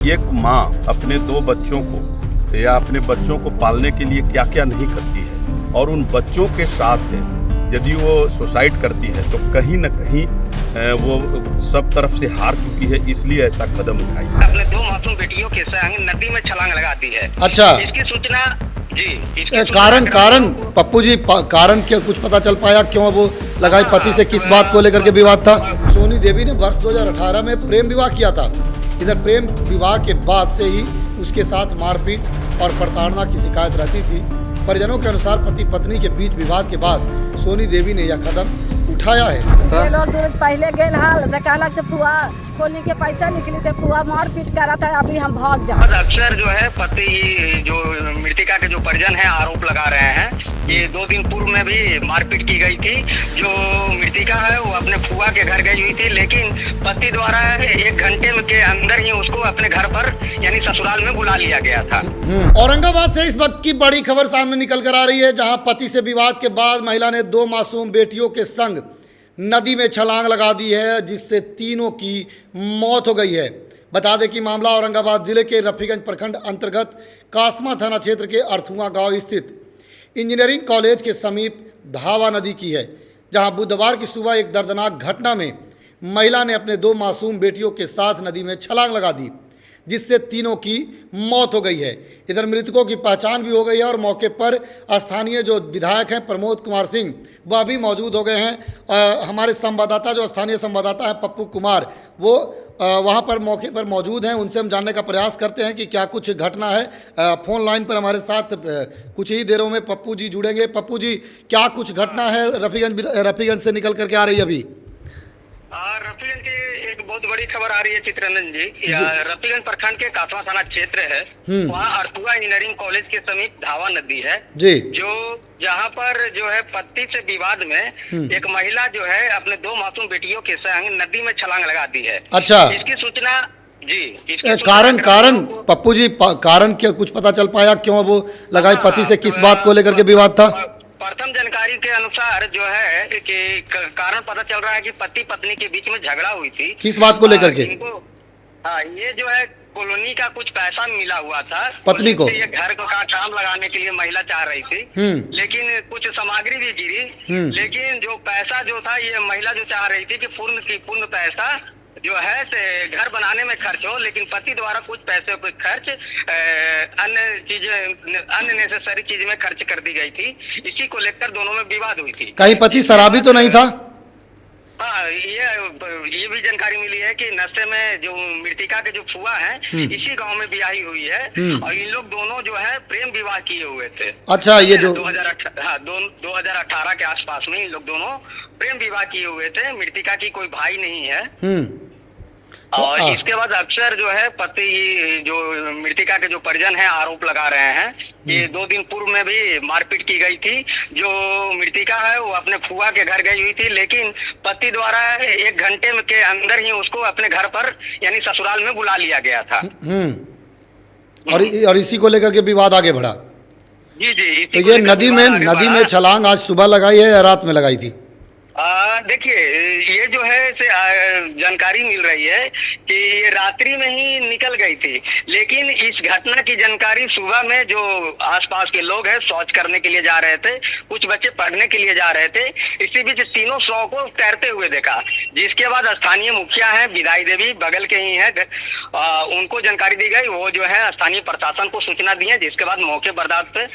एक माँ अपने दो बच्चों को या अपने बच्चों को पालने के लिए क्या क्या नहीं करती है, और उन बच्चों के साथ है यदि वो सुसाइड करती है तो कहीं न कहीं वो सब तरफ से हार चुकी है, इसलिए ऐसा कदम उठाई। अपने दो मासूम बेटियों के संग नदी में छलांग लगा दी है। अच्छा, इसकी सूचना कारण पप्पू जी, कारण क्या कुछ पता चल पाया? क्यों वो लगाई? पति से किस बात को लेकर के विवाद था? सोनी देवी ने वर्ष 2018 में प्रेम विवाह किया था। इधर प्रेम विवाह के बाद से ही उसके साथ मारपीट और प्रताड़ना की शिकायत रहती थी। परिजनों के अनुसार पति पत्नी के बीच विवाद के बाद सोनी देवी ने यह कदम उठाया है। पहले गेल हाल से फुआ खोलने के पैसा निकली थे, फुआ मारपीट करा था, अभी हम भाग जा। अक्सर जो है पति जो मृतिका के जो परिजन है आरोप लगा रहे हैं कि 2 दिन पूर्व में भी मारपीट की गई थी। जो मृतिका है वो अपने फुआ के घर गई हुई थी, लेकिन पति द्वारा 1 घंटे के अंदर ही उसको अपने घर पर यानी ससुराल में बुला लिया गया था। औरंगाबाद से इस वक्त की बड़ी खबर सामने निकल कर आ रही है, जहां पति से विवाद के बाद महिला ने 2 मासूम बेटियों के संग नदी में छलांग लगा दी है, जिससे तीनों की मौत हो गई है। बता दें कि मामला औरंगाबाद जिले के रफीगंज प्रखंड अंतर्गत कासमा थाना क्षेत्र के अर्थुआ गांव स्थित इंजीनियरिंग कॉलेज के समीप धावा नदी की है, जहां बुधवार की सुबह एक दर्दनाक घटना में महिला ने अपने 2 मासूम बेटियों के साथ नदी में छलांग लगा दी, जिससे तीनों की मौत हो गई है। इधर मृतकों की पहचान भी हो गई है और मौके पर स्थानीय जो विधायक हैं प्रमोद कुमार सिंह, वह भी मौजूद हो गए हैं। हमारे संवाददाता जो स्थानीय संवाददाता हैं पप्पू कुमार, वो वहाँ पर मौके पर मौजूद हैं। उनसे हम जानने का प्रयास करते हैं कि क्या कुछ घटना है। फ़ोन लाइन पर हमारे साथ कुछ ही देरों में पप्पू जी जुड़ेंगे। पप्पू जी, क्या कुछ घटना है रफीगंज से निकल करके आ रही है अभी? रफीगंज की एक बहुत बड़ी खबर आ रही है चित्ररंजन जी। रफीगंज प्रखंड के कासवा थाना क्षेत्र है, वहाँ अर्थुआ इंजीनियरिंग कॉलेज के समीप धावा नदी है जी, जो जहाँ पर जो है पति से विवाद में एक महिला जो है अपने 2 मासूम बेटियों के संग नदी में छलांग लगा दी है। अच्छा, इसकी सूचना कारण पप्पू जी, कारण क्या कुछ पता चल पाया? क्यों वो लगाई? पति से किस बात को लेकर के विवाद था? प्रथम जानकारी के अनुसार जो है कि कारण पता चल रहा है कि पति पत्नी के बीच में झगड़ा हुई थी। किस बात को लेकर के? ये जो है कॉलोनी का कुछ पैसा मिला हुआ था पत्नी को, ये घर का काम लगाने के लिए महिला चाह रही थी, लेकिन कुछ सामग्री भी गिरी, लेकिन जो पैसा जो था ये महिला जो चाह रही थी कि पूर्ण पैसा जो है से घर बनाने में खर्च हो, लेकिन पति द्वारा कुछ पैसे पे खर्च अन्य नेसेसरी चीज में खर्च कर दी गई थी। इसी को लेकर दोनों में विवाद हुई थी। कहीं पति शराबी तो नहीं था? हाँ, ये भी जानकारी मिली है कि नशे में जो मृतिका के जो फुआ हैं इसी गांव में ब्याही हुई है, और इन लोग दोनों जो है प्रेम विवाह किए हुए थे। अच्छा, ये जो 2018 के आसपास में इन लोग दोनों प्रेम विवाह किए हुए थे। मृतिका की कोई भाई नहीं है। और इसके बाद अक्सर जो है पति जो मृतिका के जो परिजन हैं आरोप लगा रहे हैं कि 2 दिन पूर्व में भी मारपीट की गई थी। जो मृतिका है वो अपने फुआ के घर गई हुई थी, लेकिन पति द्वारा 1 घंटे के अंदर ही उसको अपने घर पर यानी ससुराल में बुला लिया गया था। और इसी को लेकर के विवाद आगे बढ़ा। जी। तो ये नदी में छलांग आज सुबह लगाई है या रात में लगाई थी? देखिए, ये जो है से जानकारी मिल रही है कि ये रात्रि में ही निकल गई थी, लेकिन इस घटना की जानकारी सुबह में जो आसपास के लोग हैं शौच करने के लिए जा रहे थे, कुछ बच्चे पढ़ने के लिए जा रहे थे। इसी बीच तीनों शव को तैरते हुए देखा, जिसके बाद स्थानीय मुखिया हैं विदाई देवी, बगल के ही हैं, उनको जानकारी दी गई। वो जो है स्थानीय प्रशासन को सूचना दी है, जिसके बाद मौके बर्दाश्त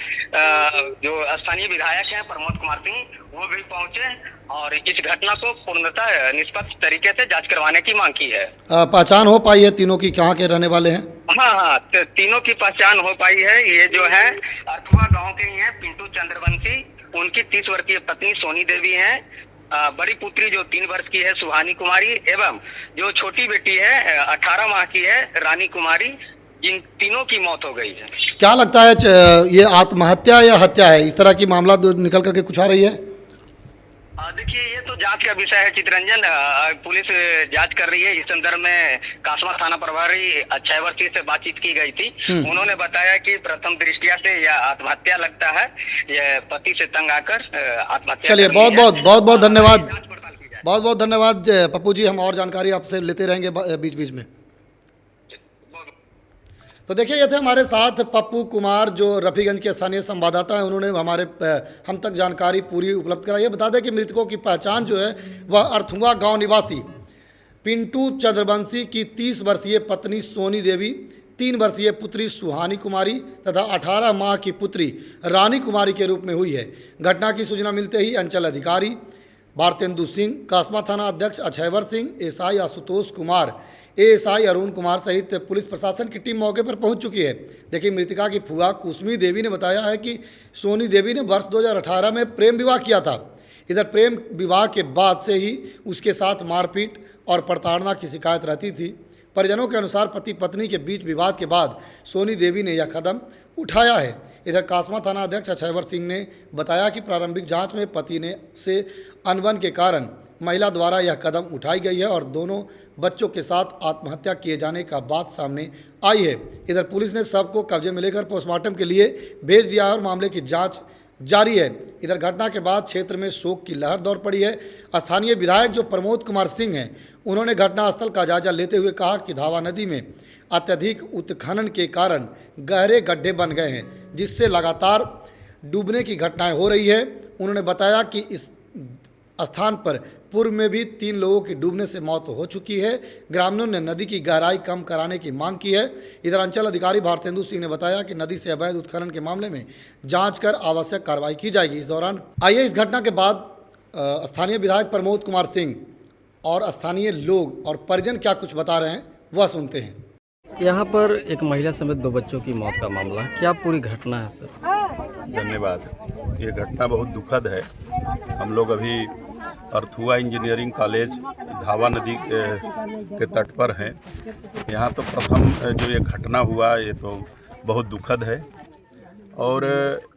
जो स्थानीय विधायक हैं प्रमोद कुमार सिंह, वो भी पहुंचे और इस घटना को पूर्णतः निष्पक्ष तरीके से जांच करवाने की मांग की है। पहचान हो पाई है तीनों की, कहाँ के रहने वाले हैं? हाँ, तीनों की पहचान हो पाई है। ये जो है अर्थुआ गांव के ही हैं पिंटू चंद्रवंशी, उनकी 30 वर्षीय पत्नी सोनी देवी है, बड़ी पुत्री जो 3 वर्ष की है सुहानी कुमारी, एवं जो छोटी बेटी है 18 माह की है रानी कुमारी। जिन तीनों की मौत हो गई है। क्या लगता है ये आत्महत्या या हत्या है? इस तरह की मामला निकल करके कुछ आ रही है? देखिए, ये तो जांच का विषय है चित्ररंजन। पुलिस जांच कर रही है। इस संदर्भ में कासवा थाना प्रभारी अक्षय वर्षी से बातचीत की गई थी। उन्होंने बताया कि प्रथम दृष्टिया से यह आत्महत्या लगता है, यह पति से तंग आकर आत्महत्या। चलिए, बहुत धन्यवाद, बहुत धन्यवाद पप्पू जी। हम और जानकारी आपसे लेते रहेंगे बीच बीच में। तो देखिए, ये थे हमारे साथ पप्पू कुमार जो रफीगंज के स्थानीय संवाददाता हैं। उन्होंने हम तक जानकारी पूरी उपलब्ध कराई है। बता दें कि मृतकों की पहचान जो है वह अर्थुआ गांव निवासी पिंटू चंद्रवंशी की 30 वर्षीय पत्नी सोनी देवी, 3 वर्षीय पुत्री सुहानी कुमारी तथा 18 माह की पुत्री रानी कुमारी के रूप में हुई है। घटना की सूचना मिलते ही अंचल अधिकारी भारतेंदु सिंह, कासमा थाना अध्यक्ष अक्षयवर सिंह, एएसआई आशुतोष कुमार, एएसआई अरुण कुमार सहित पुलिस प्रशासन की टीम मौके पर पहुंच चुकी है। देखिए, मृतका की फुआ कुसमी देवी ने बताया है कि सोनी देवी ने वर्ष 2018 में प्रेम विवाह किया था। इधर प्रेम विवाह के बाद से ही उसके साथ मारपीट और प्रताड़ना की शिकायत रहती थी। परिजनों के अनुसार पति पत्नी के बीच विवाद के बाद सोनी देवी ने यह कदम उठाया है। इधर कासमा थाना अध्यक्ष अक्षयवर सिंह ने बताया कि प्रारंभिक जांच में पति ने से अनबन के कारण महिला द्वारा यह कदम उठाई गई है और दोनों बच्चों के साथ आत्महत्या किए जाने का बात सामने आई है। इधर पुलिस ने शव को कब्जे में लेकर पोस्टमार्टम के लिए भेज दिया है और मामले की जांच जारी है। इधर घटना के बाद क्षेत्र में शोक की लहर दौड़ पड़ी है। स्थानीय विधायक जो प्रमोद कुमार सिंह हैं, उन्होंने घटनास्थल का जायजा लेते हुए कहा कि धावा नदी में अत्यधिक उत्खनन के कारण गहरे गड्ढे बन गए हैं, जिससे लगातार डूबने की घटनाएं हो रही है। उन्होंने बताया कि इस स्थान पर पूर्व में भी 3 लोगों की डूबने से मौत हो चुकी है। ग्रामीणों ने नदी की गहराई कम कराने की मांग की है। इधर अंचल अधिकारी भारतेंदु सिंह ने बताया कि नदी से अवैध उत्खनन के मामले में जांच कर आवश्यक कार्रवाई की जाएगी। इस दौरान आइए इस घटना के बाद स्थानीय विधायक प्रमोद कुमार सिंह और स्थानीय लोग और परिजन क्या कुछ बता रहे हैं वह सुनते हैं। यहाँ पर एक महिला समेत 2 बच्चों की मौत का मामला, क्या पूरी घटना है सर? धन्यवाद। ये घटना बहुत दुखद है। हम लोग अभी अर्थुआ इंजीनियरिंग कॉलेज धावा नदी के तट पर हैं। यहाँ तो प्रथम जो ये घटना हुआ ये तो बहुत दुखद है और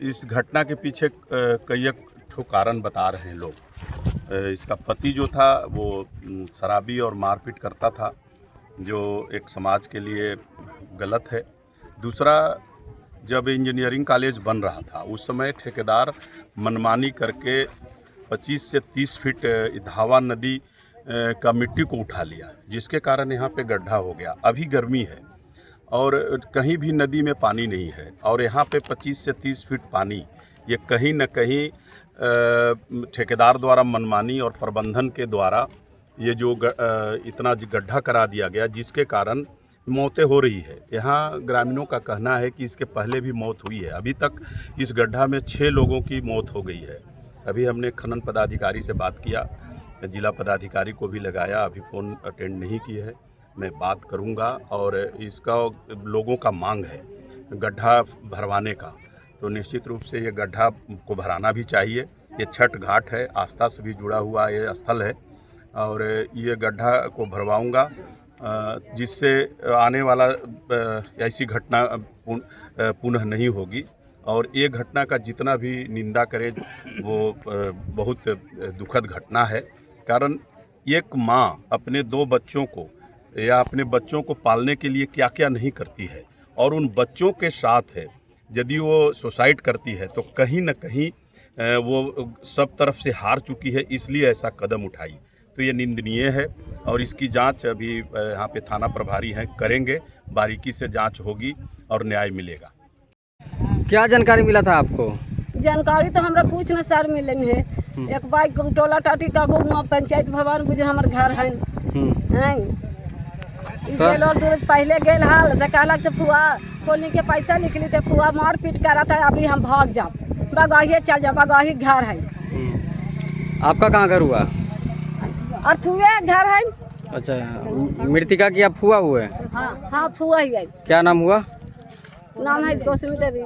इस घटना के पीछे कई ठो कारण बता रहे हैं लोग। इसका पति जो था वो शराबी और मारपीट करता था, जो एक समाज के लिए गलत है। दूसरा, जब इंजीनियरिंग कॉलेज बन रहा था उस समय ठेकेदार मनमानी करके 25 से 30 फीट धावा नदी का मिट्टी को उठा लिया, जिसके कारण यहाँ पे गड्ढा हो गया। अभी गर्मी है और कहीं भी नदी में पानी नहीं है और यहाँ पे 25 से 30 फीट पानी, ये कहीं न कहीं ठेकेदार द्वारा मनमानी और प्रबंधन के द्वारा ये जो इतना गड्ढा करा दिया गया, जिसके कारण मौतें हो रही है। यहाँ ग्रामीणों का कहना है कि इसके पहले भी मौत हुई है। अभी तक इस गड्ढा में 6 लोगों की मौत हो गई है। अभी हमने खनन पदाधिकारी से बात किया, जिला पदाधिकारी को भी लगाया, अभी फ़ोन अटेंड नहीं की है। मैं बात करूँगा और इसका लोगों का मांग है गड्ढा भरवाने का, तो निश्चित रूप से ये गड्ढा को भराना भी चाहिए। ये छठ घाट है, आस्था से भी जुड़ा हुआ ये स्थल है और ये गड्ढा को भरवाऊँगा, जिससे आने वाला ऐसी घटना पुनः नहीं होगी। और ये घटना का जितना भी निंदा करे वो बहुत दुखद घटना है। कारण एक माँ अपने 2 बच्चों को या अपने बच्चों को पालने के लिए क्या क्या नहीं करती है, और उन बच्चों के साथ है यदि वो सुसाइड करती है तो कहीं न कहीं वो सब तरफ से हार चुकी है, इसलिए ऐसा कदम उठाई। तो ये निंदनीय है और इसकी जांच अभी यहाँ पे थाना प्रभारी हैं करेंगे, बारीकी से जांच होगी और न्याय मिलेगा। क्या जानकारी मिला था आपको? जानकारी तो हमरा कुछ न सर मिले है। एक बाइक टोला टाटी का पंचायत भवन बुझे हमर घर है गेल और दूर पहले गेल हाल तो कहलक से फुआ कोनी के पैसा निकली थे, फुआ मार पीट करा था, अभी हम भाग जाओ, बगाही चल जाओ, बगाही घर है। आपका कहाँ घर हुआ? अर्थुए घर है। अच्छा, मृतिका की आप फुआ हुए? हाँ फुआ ही है। क्या नाम हुआ? नाम है कुसमी देवी।